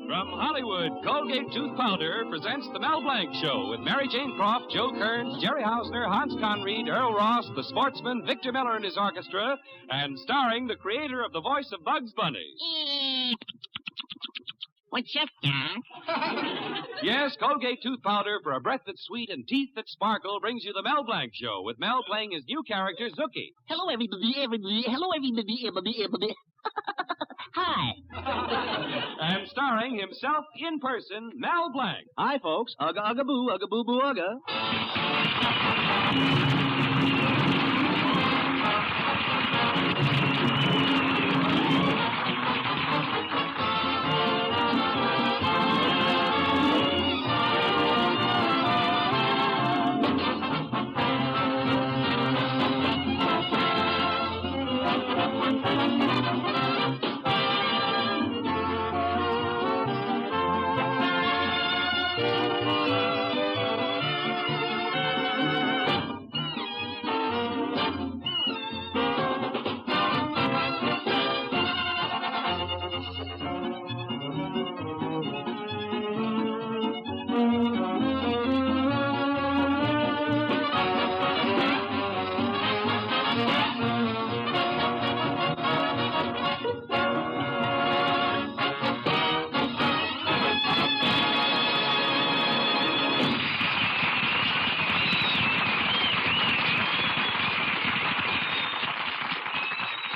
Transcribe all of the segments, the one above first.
From Hollywood, Colgate Tooth Powder presents The Mel Blanc Show with Mary Jane Croft, Joe Kearns, Jerry Hausner, Hans Conried, Earl Ross, the sportsman, Victor Miller and his orchestra, and starring the creator of the voice of Bugs Bunny. What's up, Doc? Yes, Colgate Tooth Powder for a breath that's sweet and teeth that sparkle brings you The Mel Blanc Show with Mel playing his new character, Zookie. Hello, everybody. Hello, everybody. Hi. And starring himself in person, Mel Blanc. Hi, folks. Ugga, ugga, boo, ugga, boo, boo, ugga.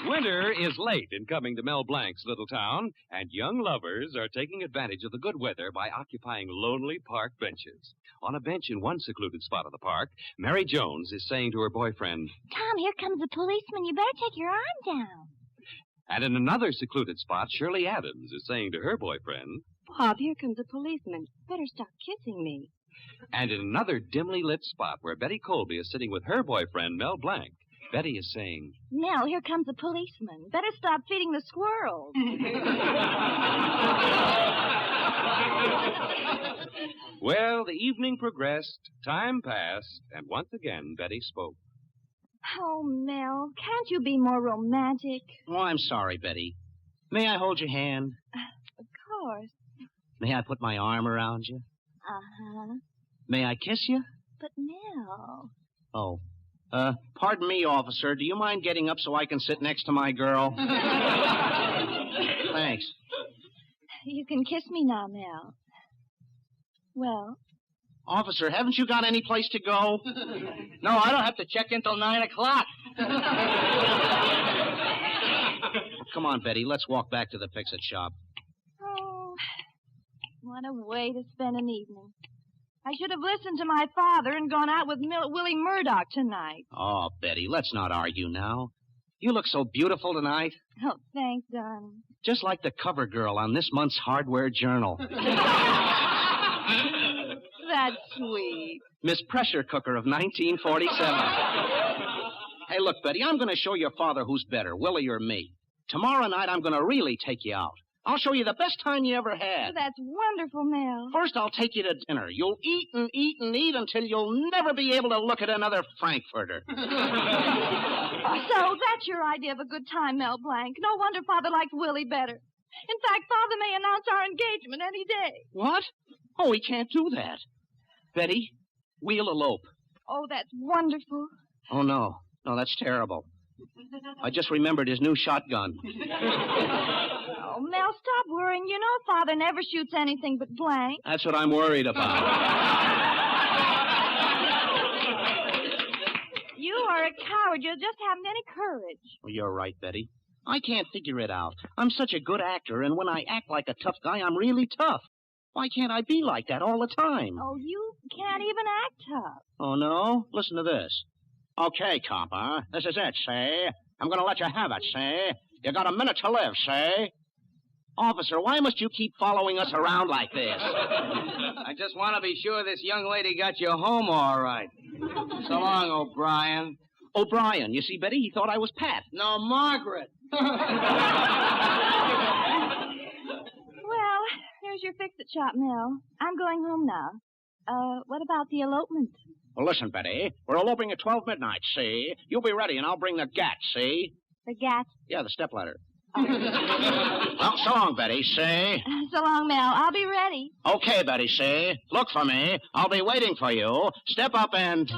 Winter is late in coming to Mel Blanc's little town, and young lovers are taking advantage of the good weather by occupying lonely park benches. On a bench in one secluded spot of the park, Mary Jones is saying to her boyfriend, Tom, here comes the policeman. You better take your arm down. and in another secluded spot, Shirley Adams is saying to her boyfriend, Bob, here comes a policeman. Better stop kissing me. and in another dimly lit spot where Betty Colby is sitting with her boyfriend, Mel Blanc, Betty is saying, Nell, here comes a policeman. Better stop feeding the squirrels. Well, the evening progressed, time passed, and once again Betty spoke. Oh, Mel, can't you be more romantic? Oh, I'm sorry, Betty. May I hold your hand? Of course. May I put my arm around you? Uh-huh. May I kiss you? But, Mel... Oh. Pardon me, officer. Do you mind getting up so I can sit next to my girl? Thanks. You can kiss me now, Mel. Well... Officer, haven't you got any place to go? No, I don't have to check in till 9 o'clock. Come on, Betty. Let's walk back to the fix-it shop. Oh, what a way to spend an evening. I should have listened to my father and gone out with Willie Murdoch tonight. Oh, Betty, let's not argue now. You look so beautiful tonight. Oh, thanks, darling. Just like the cover girl on this month's Hardware Journal. That's sweet. Miss Pressure Cooker of 1947. Hey, look, Betty, I'm going to show your father who's better, Willie or me. Tomorrow night, I'm going to really take you out. I'll show you the best time you ever had. That's wonderful, Mel. First, I'll take you to dinner. You'll eat and eat and eat until you'll never be able to look at another Frankfurter. So that's your idea of a good time, Mel Blanc. No wonder Father likes Willie better. In fact, Father may announce our engagement any day. What? Oh, we can't do that. Betty, we'll elope. Oh, that's wonderful. Oh, no. No, that's terrible. I just remembered his new shotgun. Oh, Mel, stop worrying. You know Father never shoots anything but blank. That's what I'm worried about. You are a coward. You just haven't any courage. Well, you're right, Betty. I can't figure it out. I'm such a good actor, and when I act like a tough guy, I'm really tough. Why can't I be like that all the time? Oh, you can't even act tough. Oh, no? Listen to this. Okay, copper. This is it, see? I'm going to let you have it, see? You got a minute to live, see? Officer, why must you keep following us around like this? I just want to be sure this young lady got you home all right. So long, O'Brien. O'Brien. You see, Betty, he thought I was Pat. No, Margaret. Well, there's your fix-it shop, Mel. I'm going home now. What about the elopement? Well, listen, Betty. We're eloping at 12 midnight, see? You'll be ready, and I'll bring the gat, see? The gat? Yeah, the stepladder. Well, so long, Betty, see? So long, Mel. I'll be ready. Okay, Betty, see? Look for me. I'll be waiting for you. Step up and...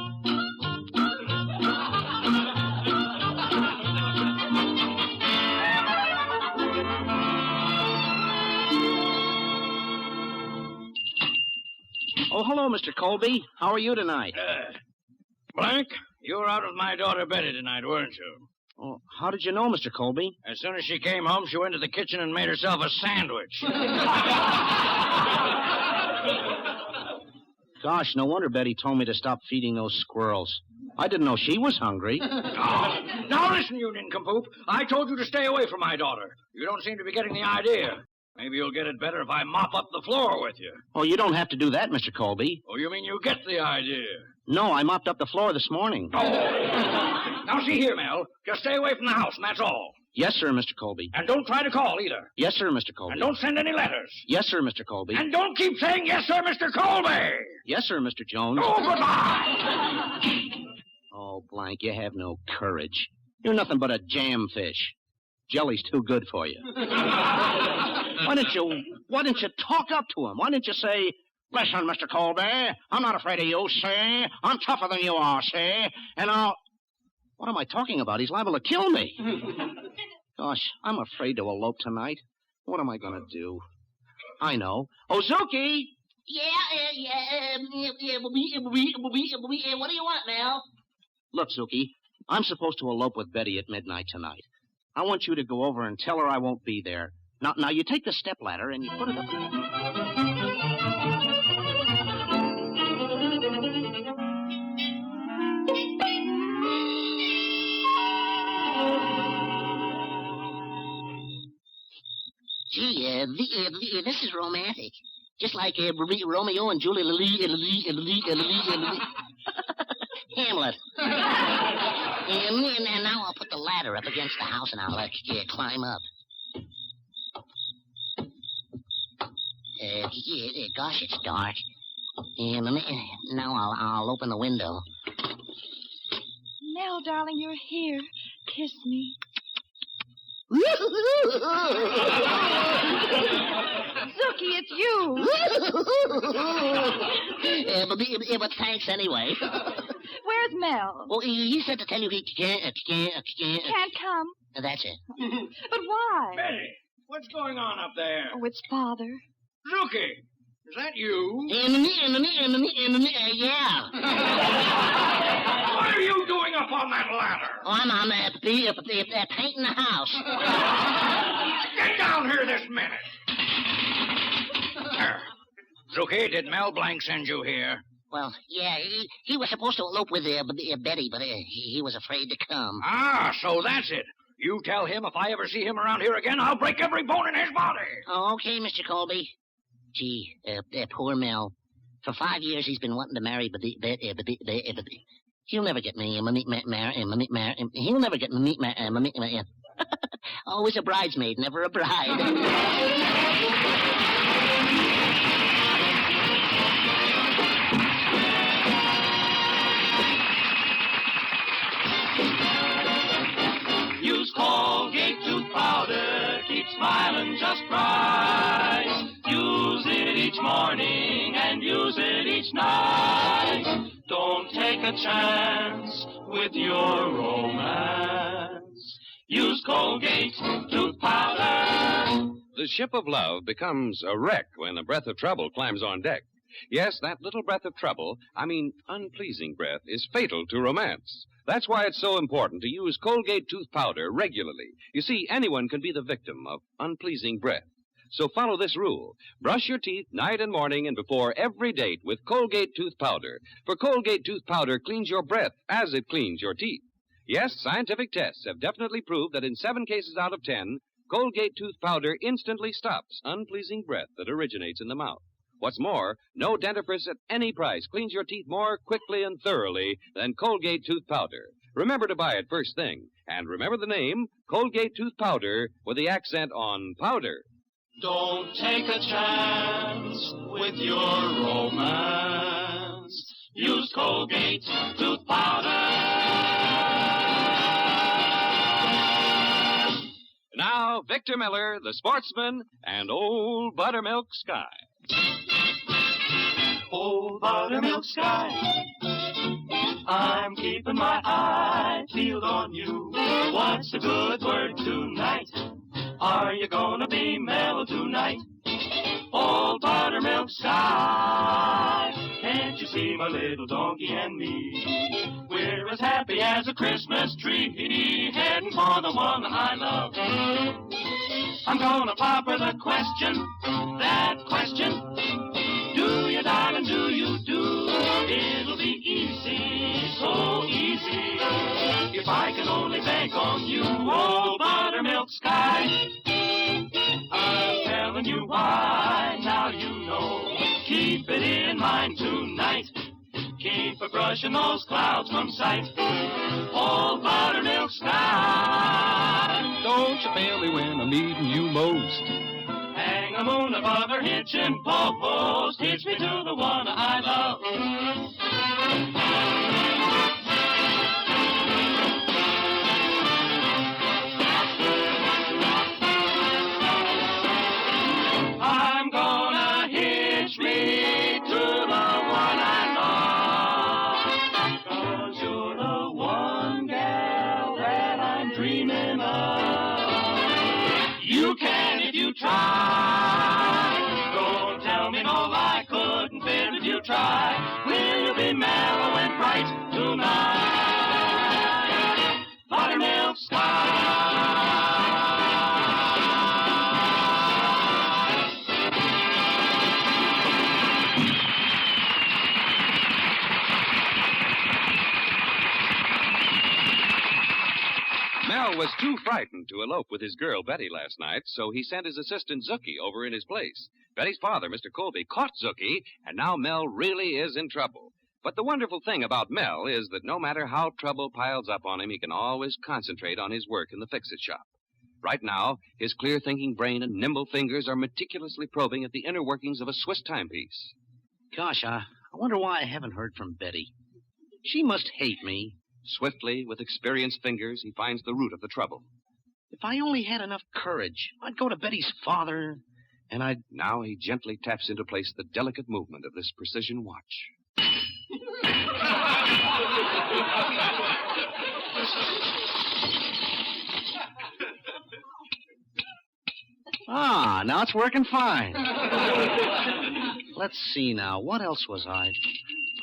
Oh, hello, Mr. Colby. How are you tonight? Blanc, you were out with my daughter Betty tonight, weren't you? Oh, how did you know, Mr. Colby? As soon as she came home, she went to the kitchen and made herself a sandwich. Gosh, no wonder Betty told me to stop feeding those squirrels. I didn't know she was hungry. Oh, now listen, you nincompoop. I told you to stay away from my daughter. You don't seem to be getting the idea. Maybe you'll get it better if I mop up the floor with you. Oh, you don't have to do that, Mr. Colby. Oh, you mean you get the idea? No, I mopped up the floor this morning. Oh. Now, see here, Mel. Just stay away from the house, and that's all. Yes, sir, Mr. Colby. And don't try to call, either. Yes, sir, Mr. Colby. And don't send any letters. Yes, sir, Mr. Colby. And don't keep saying, yes, sir, Mr. Colby. Yes, sir, Mr. Jones. Oh, goodbye. Oh, Blanc, you have no courage. You're nothing but a jam fish. Jelly's too good for you. Why didn't you talk up to him? Why didn't you say, listen, Mr. Colby, I'm not afraid of you, see? I'm tougher than you are, see? And I'll... What am I talking about? He's liable to kill me. Gosh, I'm afraid to elope tonight. What am I going to do? I know. Ozuki! What do you want, Mel? Look, Zuki, I'm supposed to elope with Betty at midnight tonight. I want you to go over and tell her I won't be there. Now you take the stepladder and you put it up... Gee, this is romantic. Just like Romeo and Juliet Hamlet. And now I'll put the ladder up against the house and I'll climb up. Gosh, it's dark. And now I'll open the window. Mel, darling, you're here. Kiss me. Zuki, it's you. But thanks anyway. Where's Mel? Well, you said to tell you he can't Can't come. That's it. But why? Betty, what's going on up there? Oh, it's Father. Zuki, is that you? Yeah. What are you doing up on that ladder? Oh, I'm painting the house. Get down here this minute. Zuki, did Mel Blanc send you here? Well, yeah, he was supposed to elope with Betty, but he was afraid to come. Ah, so that's it. You tell him if I ever see him around here again, I'll break every bone in his body. Oh, okay, Mr. Colby. Gee, poor Mel. For 5 years he's been wanting to marry Betty. He'll never get me married. He'll never get me married. Always a bridesmaid, never a bride. Use Colgate tooth powder, keep smiling just right. Use it each morning and use it each night. Don't take a chance with your romance. Use Colgate tooth powder. The ship of love becomes a wreck when a breath of trouble climbs on deck. Yes, that little breath of trouble, unpleasing breath, is fatal to romance. That's why it's so important to use Colgate tooth powder regularly. You see, anyone can be the victim of unpleasing breath. So follow this rule. Brush your teeth night and morning and before every date with Colgate tooth powder. For Colgate tooth powder cleans your breath as it cleans your teeth. Yes, scientific tests have definitely proved that in 7 cases out of 10, Colgate tooth powder instantly stops unpleasing breath that originates in the mouth. What's more, no dentifrice at any price cleans your teeth more quickly and thoroughly than Colgate tooth powder. Remember to buy it first thing. And remember the name, Colgate tooth powder, with the accent on powder. Don't take a chance with your romance. Use Colgate tooth powder. Now, Victor Miller, the sportsman, and Old Buttermilk Sky. Old Buttermilk Sky, I'm keeping my eye peeled on you. What's the good word tonight? Are you gonna be mellow tonight? Old Buttermilk Sky, can't you see my little donkey and me? We're as happy as a Christmas tree, heading for the one I love. I'm gonna pop her the question, that question. Do you, darling, do you do? It'll be easy, so easy, if I can only bank on you. Oh, Buttermilk Sky, I'm telling you why, now you know. Keep it in mind tonight. Keep a brushing those clouds from sight. Oh, Buttermilk Sky, Don't you fail me when I'm needing you most. hang a moon above her hitching post. Hitch me to the one I love. I'm gonna hitch me to the one I love. 'Cause you're the one gal that I'm dreaming of. You can if you try. Don't tell me no lie, couldn't fit if you try. Will you be mellow and bright tonight? Buttermilk Sky. Mel was too frightened to elope with his girl Betty last night, so he sent his assistant Zookie over in his place. Betty's father, Mr. Colby, caught Zookie, and now Mel really is in trouble. But the wonderful thing about Mel is that no matter how trouble piles up on him, he can always concentrate on his work in the fix-it shop. Right now, his clear-thinking brain and nimble fingers are meticulously probing at the inner workings of a Swiss timepiece. Gosh, I wonder why I haven't heard from Betty. She must hate me. Swiftly, with experienced fingers, he finds the root of the trouble. If I only had enough courage, I'd go to Betty's father, and I'd... Now he gently taps into place the delicate movement of this precision watch. Ah, now it's working fine. Let's see now. What else was I...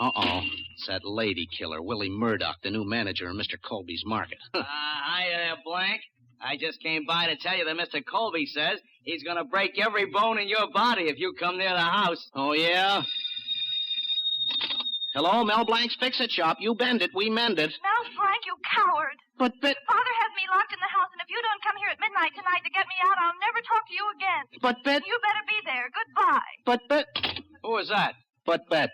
Uh-oh. It's that lady killer, Willie Murdoch, the new manager of Mr. Colby's market. Hi there, Blanc. I just came by to tell you that Mr. Colby says he's going to break every bone in your body if you come near the house. Oh, yeah? Hello, Mel Blanc's Fix-It Shop. You bend it, we mend it. Mel Blanc, you coward. But... Father has me locked in the house, and if you don't come here at midnight tonight to get me out, I'll never talk to you again. But, Bet... You better be there. Goodbye. But, Bet... Who was that? But, Bet...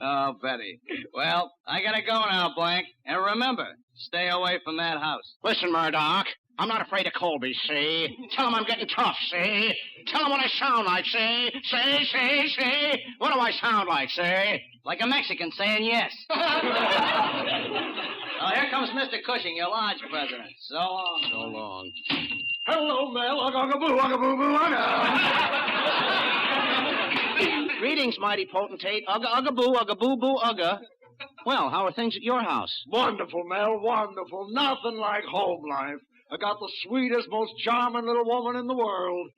Oh, Betty. Well, I gotta go now, Blanc. And remember, stay away from that house. Listen, Murdoch. I'm not afraid of Colby, see? Tell him I'm getting tough, see? Tell him what I sound like, see? See? What do I sound like, see? Like a Mexican saying yes. Oh, here comes Mr. Cushing, your lodge president. So long. So long. Hello, Mel. Ugga-boo, Greetings, mighty potentate. Ugga-boo, ugga. Well, how are things at your house? Wonderful, Mel, wonderful. Nothing like home life. I got the sweetest, most charming little woman in the world.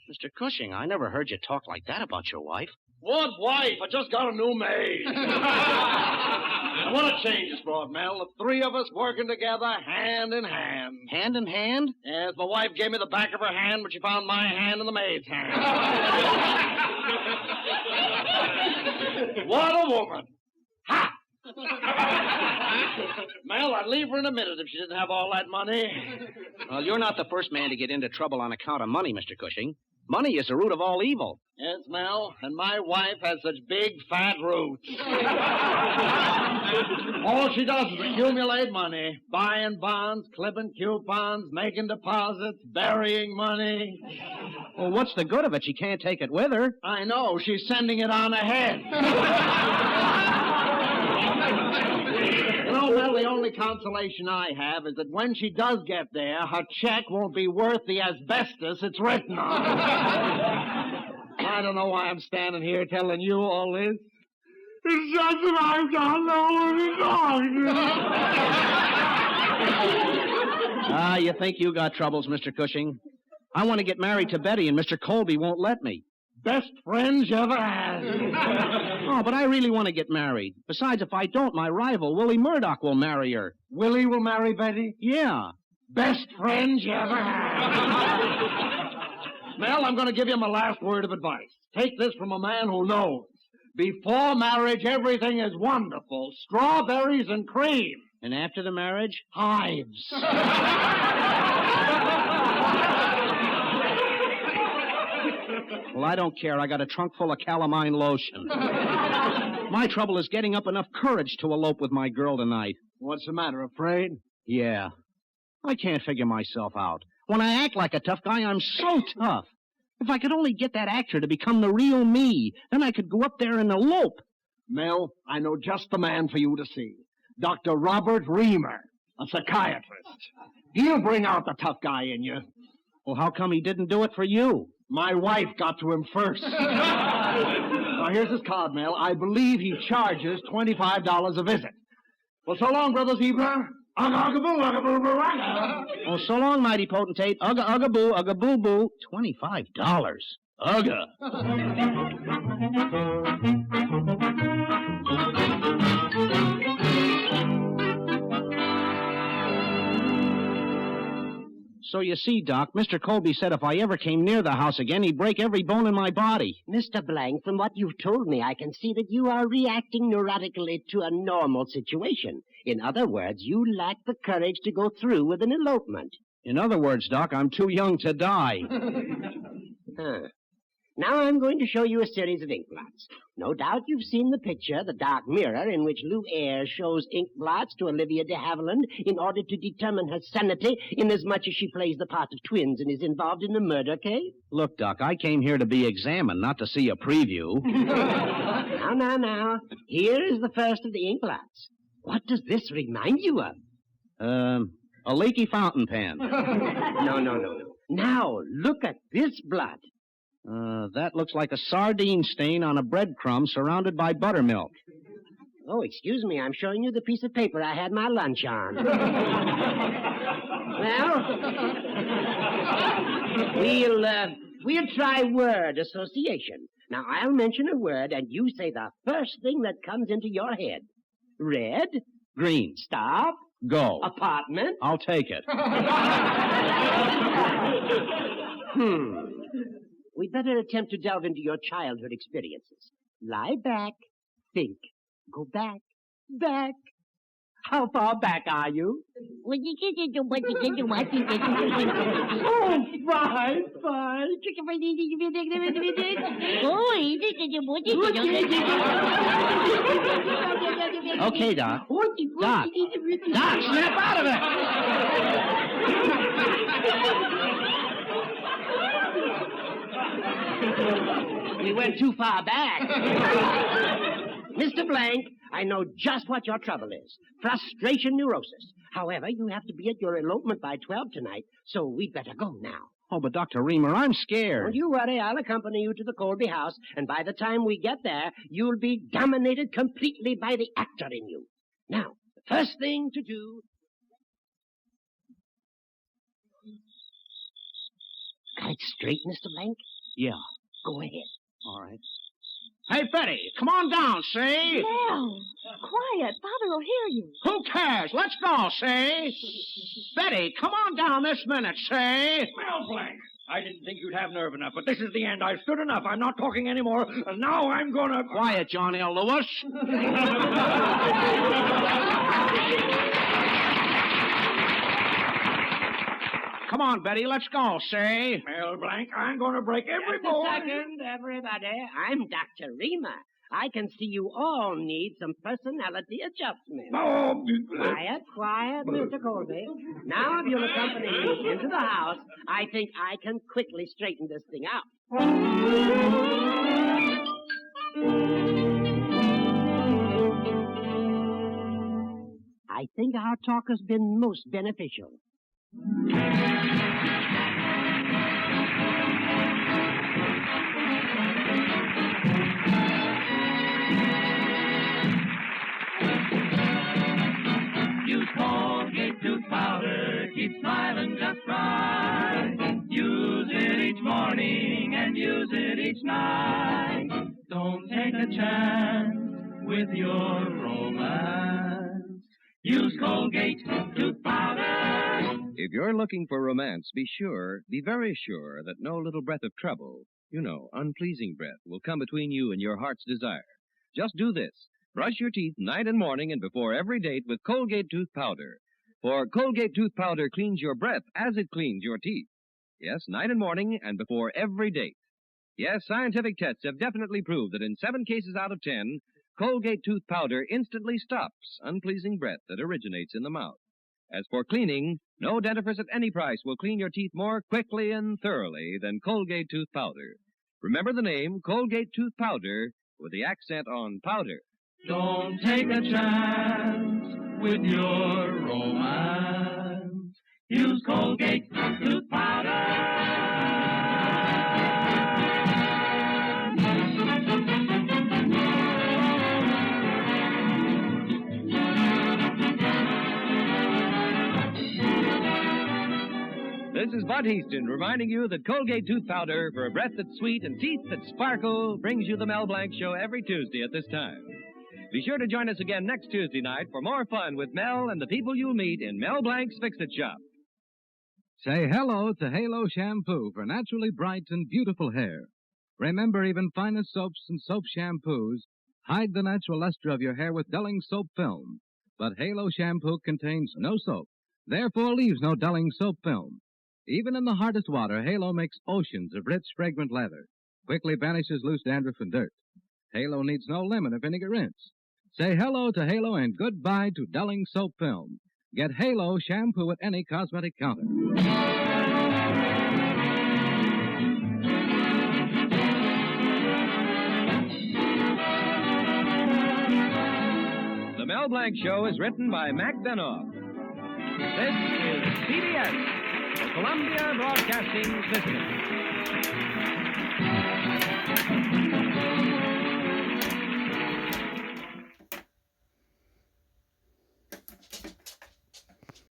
Mr. Cushing, I never heard you talk like that about your wife. What wife? I just got a new maid. And what a change it's brought, Mel. The three of us working together, hand in hand. Hand in hand? Yes, my wife gave me the back of her hand, but she found my hand in the maid's hand. What a woman. Ha! Mel, I'd leave her in a minute if she didn't have all that money. Well, you're not the first man to get into trouble on account of money, Mr. Cushing. Money is the root of all evil. Yes, Mel, and my wife has such big, fat roots. All she does is accumulate money, buying bonds, clipping coupons, making deposits, burying money. Well, what's the good of it? She can't take it with her. I know. She's sending it on ahead. You know, Mel, the only consolation I have is that when she does get there, her check won't be worth the asbestos it's written on. I don't know why I'm standing here telling you all this. It's just that I don't know what it's on. You think you got troubles, Mr. Cushing. I want to get married to Betty, and Mr. Colby won't let me. Best friends you ever had. Oh, but I really want to get married. Besides, if I don't, my rival, Willie Murdoch, will marry her. Willie will marry Betty? Yeah. Best friends you ever had. Mel, I'm going to give you my last word of advice. Take this from a man who knows. Before marriage, everything is wonderful. Strawberries and cream. And after the marriage? Hives. Well, I don't care. I got a trunk full of calamine lotion. My trouble is getting up enough courage to elope with my girl tonight. What's the matter, afraid? Yeah. I can't figure myself out. When I act like a tough guy, I'm so tough. If I could only get that actor to become the real me, then I could go up there and elope. Mel, I know just the man for you to see. Dr. Robert Reamer, a psychiatrist. He'll bring out the tough guy in you. Well, how come he didn't do it for you? My wife got to him first. Now, here's his card, Mel. I believe he charges $25 a visit. Well, so long, Brother Zebra. Oh, so long, mighty potentate. Ugga boo boo. $25. Ugga. So you see, Doc, Mr. Colby said if I ever came near the house again, he'd break every bone in my body. Mr. Blanc, from what you've told me, I can see that you are reacting neurotically to a normal situation. In other words, you lack the courage to go through with an elopement. In other words, Doc, I'm too young to die. Now I'm going to show you a series of ink blots. No doubt you've seen the picture, The Dark Mirror, in which Lou Ayres shows ink blots to Olivia de Havilland in order to determine her sanity, inasmuch as she plays the part of twins and is involved in the murder case. Look, Doc, I came here to be examined, not to see a preview. Now. Here is the first of the ink blots. What does this remind you of? A leaky fountain pen. No. Now, look at this blot. That looks like a sardine stain on a breadcrumb surrounded by buttermilk. Oh, excuse me, I'm showing you the piece of paper I had my lunch on. Well, we'll try word association. Now, I'll mention a word, and you say the first thing that comes into your head. Red. Green. Stop. Go. Apartment. I'll take it. We'd better attempt to delve into your childhood experiences. Lie back. Think. Go back. Back. How far back are you? Oh, fine. Okay, Doc. Doc, snap out of it! We went too far back. Mr. Blanc, I know just what your trouble is. Frustration neurosis. However, you have to be at your elopement by 12 tonight, so we'd better go now. Oh, but Dr. Reamer, I'm scared. Don't you worry. I'll accompany you to the Colby house, and by the time we get there, you'll be dominated completely by the actor in you. Now, the first thing to do... Got it straight, Mr. Blanc? Yeah. Go ahead. All right. Hey, Betty, come on down, see? Mel, quiet. Father will hear you. Who cares? Let's go, see? Betty, come on down this minute, see? Mel Blanc, I didn't think you'd have nerve enough, but this is the end. I've stood enough. I'm not talking anymore, and now I'm gonna... Quiet, John L. Lewis. come on, Betty, let's go, say. Mel Blanc, I'm going to break every Just a bone. second, everybody. I'm Dr. Rima. I can see you all need some personality adjustment. Oh, Quiet, Mr. Colby. Now, if you'll accompany me into the house, I think I can quickly straighten this thing out. I think our talk has been most beneficial. Use Colgate tooth powder, keep smiling just right. Use it each morning and use it each night. Don't take a chance with your romance. Use Colgate tooth powder. If you're looking for romance, be very sure that no little breath of trouble, unpleasing breath, will come between you and your heart's desire. Just do this. Brush your teeth night and morning and before every date with Colgate tooth powder. For Colgate tooth powder cleans your breath as it cleans your teeth. Yes, night and morning and before every date. Yes, scientific tests have definitely proved that in 7 cases out of 10, Colgate tooth powder instantly stops unpleasing breath that originates in the mouth. As for cleaning, no dentifrice at any price will clean your teeth more quickly and thoroughly than Colgate tooth powder. Remember the name Colgate tooth powder with the accent on powder. Don't take a chance with your romance. Use Colgate tooth powder. This is Bud Heaston reminding you that Colgate tooth powder for a breath that's sweet and teeth that sparkle brings you the Mel Blanc Show every Tuesday at this time. Be sure to join us again next Tuesday night for more fun with Mel and the people you'll meet in Mel Blanc's Fix-It Shop. Say hello to Halo Shampoo for naturally bright and beautiful hair. Remember, even finest soaps and soap shampoos hide the natural luster of your hair with dulling soap film. But Halo Shampoo contains no soap, therefore leaves no dulling soap film. Even in the hardest water, Halo makes oceans of rich, fragrant lather. Quickly banishes loose dandruff and dirt. Halo needs no lemon or vinegar rinse. Say hello to Halo and goodbye to dulling soap film. Get Halo Shampoo at any cosmetic counter. The Mel Blanc Show is written by Mac Benoff. This is CBS, the Columbia Broadcasting System.